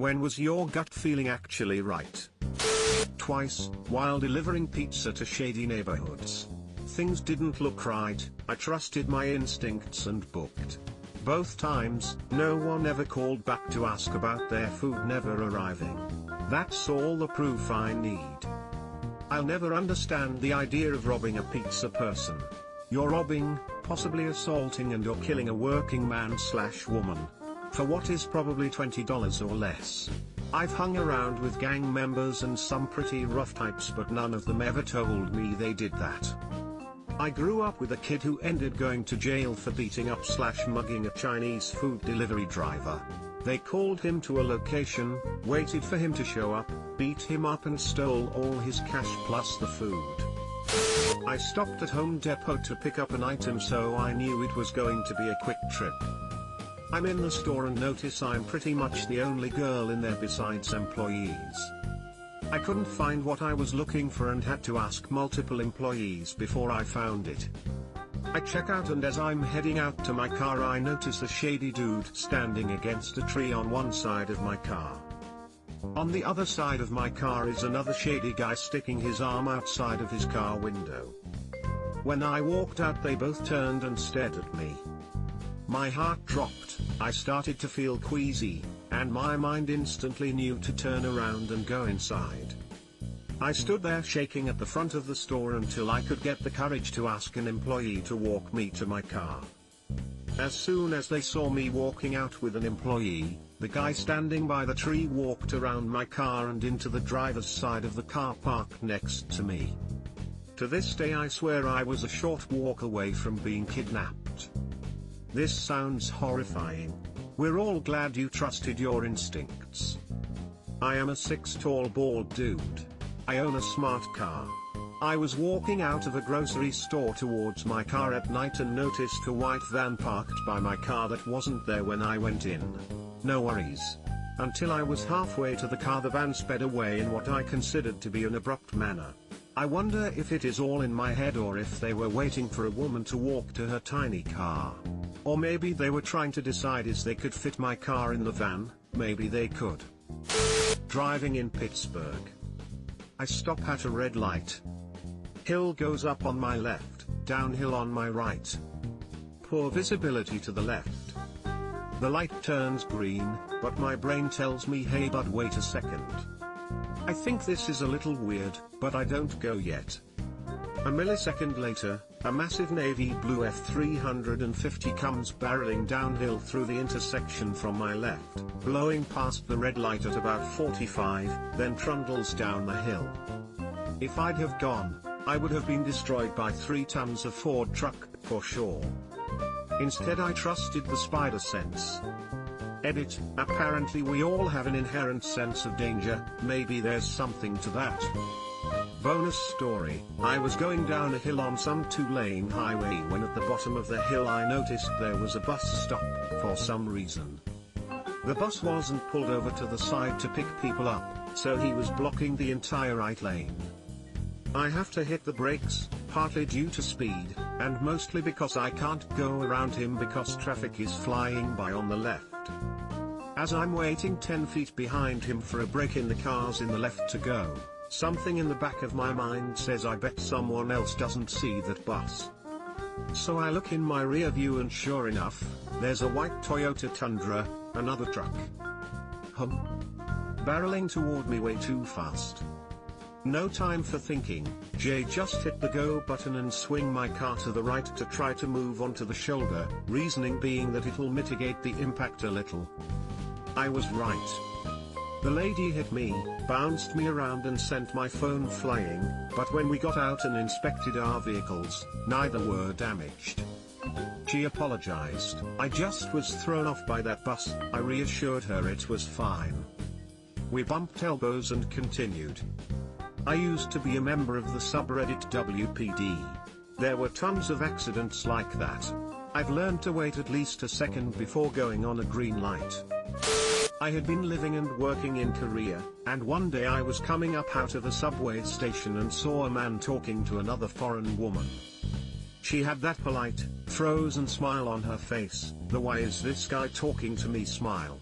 When was your gut feeling actually right? Twice, while delivering pizza to shady neighborhoods. Things didn't look right, I trusted my instincts and booked. Both times, no one ever called back to ask about their food never arriving. That's all the proof I need. I'll never understand the idea of robbing a pizza person. You're robbing, possibly assaulting and or killing a working man/woman. For what is probably $20 or less. I've hung around with gang members and some pretty rough types, but none of them ever told me they did that. I grew up with a kid who ended going to jail for beating up/mugging a Chinese food delivery driver. They called him to a location, waited for him to show up, beat him up and stole all his cash plus the food. I stopped at Home Depot to pick up an item, so I knew it was going to be a quick trip. I'm in the store and notice I'm pretty much the only girl in there besides employees. I couldn't find what I was looking for and had to ask multiple employees before I found it. I check out, and as I'm heading out to my car I notice a shady dude standing against a tree on one side of my car. On the other side of my car is another shady guy sticking his arm outside of his car window. When I walked out they both turned and stared at me. My heart dropped, I started to feel queasy, and my mind instantly knew to turn around and go inside. I stood there shaking at the front of the store until I could get the courage to ask an employee to walk me to my car. As soon as they saw me walking out with an employee, the guy standing by the tree walked around my car and into the driver's side of the car parked next to me. To this day I swear I was a short walk away from being kidnapped. This sounds horrifying. We're all glad you trusted your instincts. I am a 6 tall bald dude. I own a smart car. I was walking out of a grocery store towards my car at night and noticed a white van parked by my car that wasn't there when I went in. No worries. Until I was halfway to the car, the van sped away in what I considered to be an abrupt manner. I wonder if it is all in my head or if they were waiting for a woman to walk to her tiny car. Or maybe they were trying to decide if they could fit my car in the van. Maybe they could. Driving in Pittsburgh. I stop at a red light. Hill goes up on my left, downhill on my right. Poor visibility to the left. The light turns green, but my brain tells me, hey bud, wait a second. I think this is a little weird, but I don't go yet. A millisecond later, a massive navy blue F-350 comes barreling downhill through the intersection from my left, blowing past the red light at about 45, then trundles down the hill. If I'd have gone, I would have been destroyed by 3 tons of Ford truck, for sure. Instead I trusted the spider sense. Edit, apparently we all have an inherent sense of danger, maybe there's something to that. Bonus story, I was going down a hill on some 2-lane highway when at the bottom of the hill I noticed there was a bus stop, for some reason. The bus wasn't pulled over to the side to pick people up, so he was blocking the entire right lane. I have to hit the brakes, partly due to speed, and mostly because I can't go around him because traffic is flying by on the left. As I'm waiting 10 feet behind him for a break in the cars in the left to go, something in the back of my mind says I bet someone else doesn't see that bus. So I look in my rear view and sure enough, there's a white Toyota Tundra, another truck. Barreling toward me way too fast. No time for thinking, Jay just hit the go button and swing my car to the right to try to move onto the shoulder, reasoning being that it'll mitigate the impact a little. I was right. The lady hit me, bounced me around and sent my phone flying, but when we got out and inspected our vehicles, neither were damaged. She apologized. I just was thrown off by that bus. I reassured her it was fine. We bumped elbows and continued. I used to be a member of the subreddit WPD. There were tons of accidents like that. I've learned to wait at least a second before going on a green light. I had been living and working in Korea, and one day I was coming up out of a subway station and saw a man talking to another foreign woman. She had that polite, frozen smile on her face, the "why is this guy talking to me" smile.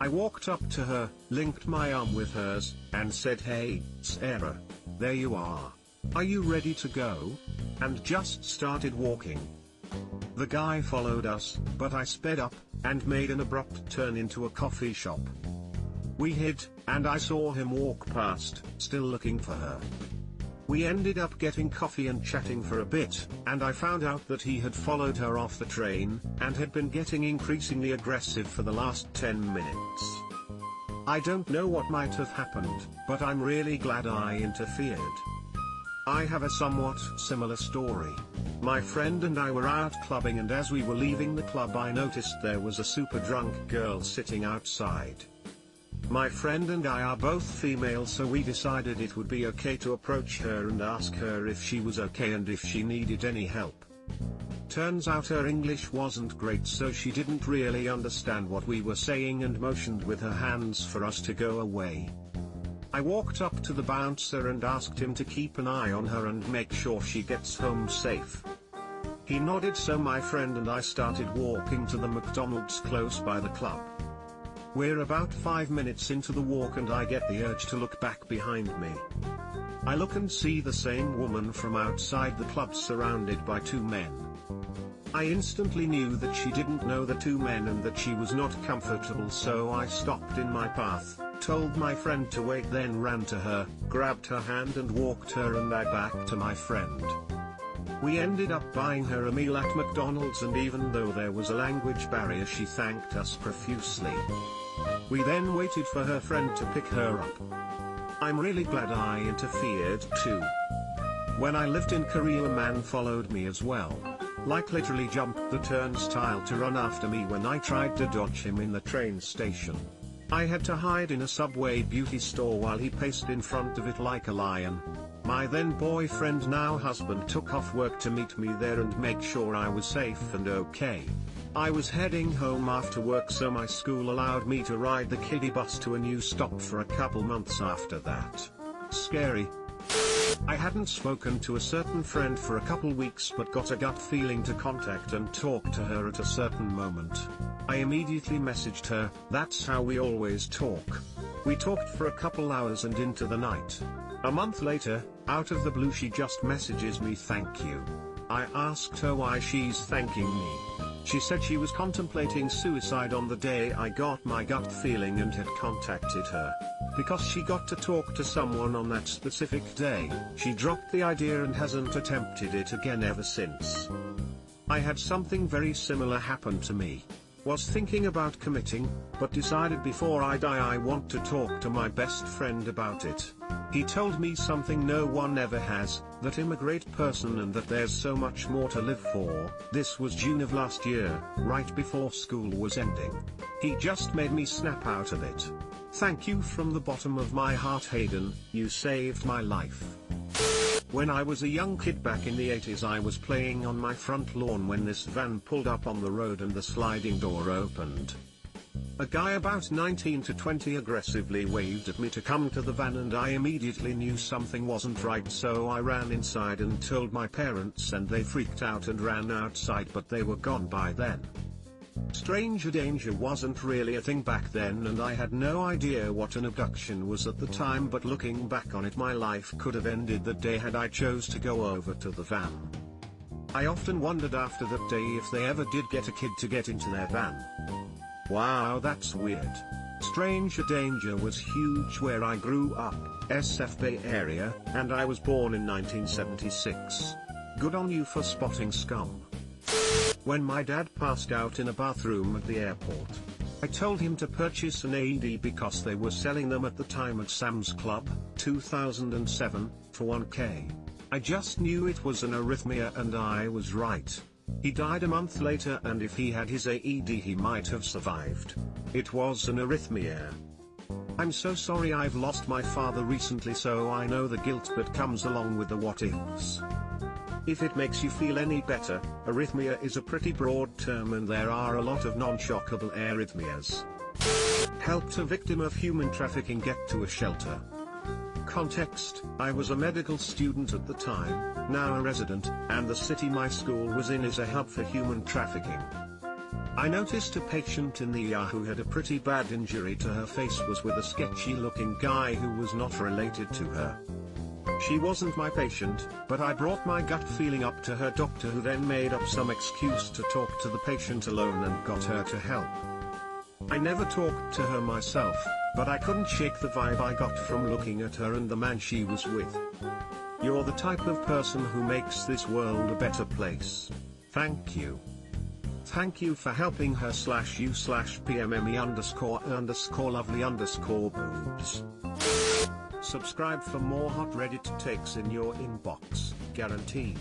I walked up to her, linked my arm with hers, and said, "Hey, Sarah. There you are. Are you ready to go?" And just started walking. The guy followed us, but I sped up, and made an abrupt turn into a coffee shop. We hid, and I saw him walk past, still looking for her. We ended up getting coffee and chatting for a bit, and I found out that he had followed her off the train, and had been getting increasingly aggressive for the last 10 minutes. I don't know what might have happened, but I'm really glad I interfered. I have a somewhat similar story. My friend and I were out clubbing, and as we were leaving the club I noticed there was a super drunk girl sitting outside. My friend and I are both female, so we decided it would be okay to approach her and ask her if she was okay and if she needed any help. Turns out her English wasn't great, so she didn't really understand what we were saying and motioned with her hands for us to go away. I walked up to the bouncer and asked him to keep an eye on her and make sure she gets home safe. He nodded, so my friend and I started walking to the McDonald's close by the club. We're about 5 minutes into the walk and I get the urge to look back behind me. I look and see the same woman from outside the club surrounded by 2 men. I instantly knew that she didn't know the 2 men and that she was not comfortable, so I stopped in my path, told my friend to wait, then ran to her, grabbed her hand and walked her and I back to my friend. We ended up buying her a meal at McDonald's, and even though there was a language barrier she thanked us profusely. We then waited for her friend to pick her up. I'm really glad I interfered too. When I lived in Korea, a man followed me as well. Like literally jumped the turnstile to run after me when I tried to dodge him in the train station. I had to hide in a Subway beauty store while he paced in front of it like a lion. My then boyfriend, now husband, took off work to meet me there and make sure I was safe and okay. I was heading home after work, so my school allowed me to ride the kiddie bus to a new stop for a couple months after that. Scary. I hadn't spoken to a certain friend for a couple weeks but got a gut feeling to contact and talk to her at a certain moment. I immediately messaged her. That's how we always talk. We talked for a couple hours and into the night. A month later, out of the blue, she just messages me, "Thank you." I asked her why she's thanking me. She said she was contemplating suicide on the day I got my gut feeling and had contacted her. Because she got to talk to someone on that specific day, she dropped the idea and hasn't attempted it again ever since. I had something very similar happen to me. Was thinking about committing, but decided before I die I want to talk to my best friend about it. He told me something no one ever has, that I'm a great person and that there's so much more to live for. This was June of last year, right before school was ending. He just made me snap out of it. Thank you from the bottom of my heart, Hayden, you saved my life. When I was a young kid back in the 80s, I was playing on my front lawn when this van pulled up on the road and the sliding door opened. A guy about 19 to 20 aggressively waved at me to come to the van, and I immediately knew something wasn't right, so I ran inside and told my parents, and they freaked out and ran outside, but they were gone by then. Stranger danger wasn't really a thing back then, and I had no idea what an abduction was at the time, but looking back on it, my life could have ended that day had I chose to go over to the van. I often wondered after that day if they ever did get a kid to get into their van. Wow, that's weird. Stranger danger was huge where I grew up, SF Bay Area, and I was born in 1976. Good on you for spotting scum. When my dad passed out in a bathroom at the airport, I told him to purchase an AED because they were selling them at the time at Sam's Club, 2007, for $1K. I just knew it was an arrhythmia, and I was right. He died a month later, and if he had his AED he might have survived. It was an arrhythmia. I'm so sorry I've lost my father recently, so I know the guilt that comes along with the what ifs. If it makes you feel any better, arrhythmia is a pretty broad term and there are a lot of non-shockable arrhythmias. Helped a victim of human trafficking get to a shelter. Context: I was a medical student at the time, now a resident, and the city my school was in is a hub for human trafficking. I noticed a patient in the ER who had a pretty bad injury to her face was with a sketchy looking guy who was not related to her. She wasn't my patient, but I brought my gut feeling up to her doctor, who then made up some excuse to talk to the patient alone and got her to help. I never talked to her myself, but I couldn't shake the vibe I got from looking at her and the man she was with. You're the type of person who makes this world a better place. Thank you. Thank you for helping her /you/pmme__lovely_boobs. Subscribe for more hot Reddit takes in your inbox, guaranteed.